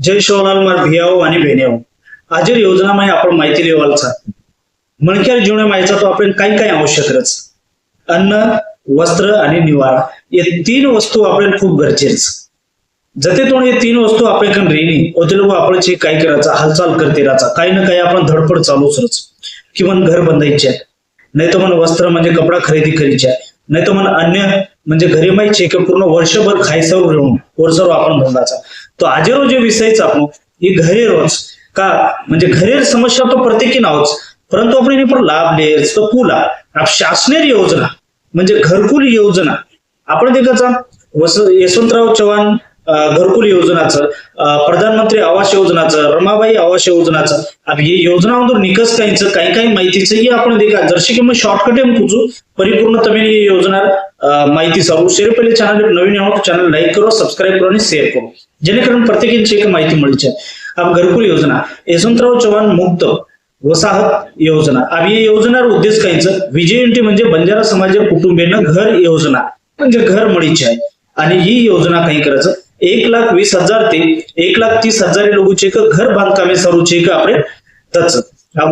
जय शिवलाल मार भियाओ आणि बेनेओ आजर योजना में आपण माहिती लेवालचा मणक्यार जीवन माहिचा तो आपण काही काही आवश्यकच अन्न वस्त्र आणि निवारा हे तीन वस्तू आपण खूप गरजेच जते तो हे तीन वस्तू आपल्याकडे रेनी ओते लोक आपण काय करायचा हालचाल करते राहायचा काही ना काही आपण धडपड चालूच किंवा घर बांधायचे नाही तर मन वस्त्र म्हणजे कपडा खरेदी करायचे नाही तर मन अन्य म्हणजे घरी माहिती की पूर्ण वर्षभर खायचं राहून वर्षभर आपण धंदाचा तो आजरो जे विषयचा आपण ही घरे रोज का म्हणजे घरेर समस्या तो प्रत्येकी नावच परंतु आपण पण लाभ लेस तो पुला शासनारी योजना म्हणजे घरकुल योजना आपण देखाचा यशवंतराव चव्हाण घरकुल योजनाचं प्रधानमंत्री आवास योजनाचं रमाबाई आवास योजनाचं अब ये योजनाओं निकस काही काही माहितीचं ही आपण देखा जर्शी की मग शॉर्टकट पूछू परिपूर्ण तमें ये योजना माहिती सारू शेअर पहिले चॅनल नवीन आहो चॅनल लाईक करो सबस्क्राईब करो आणि शेअर करो जेणेकरून प्रत्येकाची एक माहिती मिळते अब घरकुल योजना यशवंतराव चव्हाण मुक्त वसाहत योजना अब ये योजना उद्देश काहींचं विजयंती म्हणजे बंजारा समाज कुटुंबियांना घर योजना म्हणजे घर मिळीचे आहे आणि ही योजना काही करायचं 1,20,000 ते 1,30,000 लोकांचे घर बांधकामे सारूचे का आपण त्याच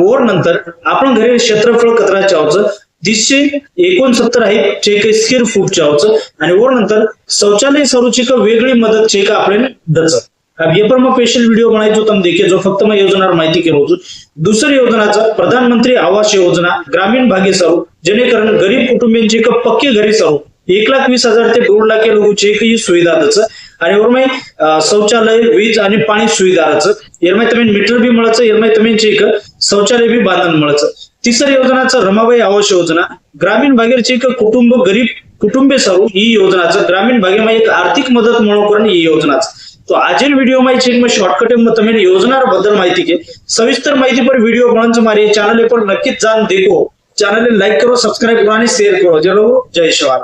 वर नंतर आपण घरी क्षेत्रफळ कचराच्या आवचं 369 आहे चेक स्क्वेअर फूट चावचं आणि वर नंतर शौचालय सारूची का वेगळी मदत चेक आपण दच अब ये पर मैं स्पेशल वीडियो बनाई जो तुम देखे जो फक्त मैं योजना माहिती केलो होतो दुसरी योजनाचा प्रधानमंत्री आवास योजना ग्रामीण भागी सारू जेणेकरून गरीब कुटुंबियांची का पक्के घरी सारू 1,20,000 ते 2 लाख लोकांची ही सुविधा दच आणि वरमाई शौचालय वीज आणि पाणी सुविधाचं यारमाई तुम्ही मीटर बी मिळायचं यारमाई तुम्ही एक शौचालय बी बांधून मिळायचं तिसरी योजनाचं रमाबाई आवास योजना ग्रामीण भागेरची एक कुटुंब गरीब कुटुंबे सारू ही योजनाचं ग्रामीण भागेमा एक आर्थिक मदत म्हणून ही योजनाचं तो आजर वीडियो में चेक में शॉर्टकट में तमें योजना बदल माहिती के सविस्तर माहिती पर वीडियो बनाने मारे चैनल पर नक्की जान देखो चैनल लाइक करो सब्सक्राइब करो आणि शेयर करो जय शिवलाल।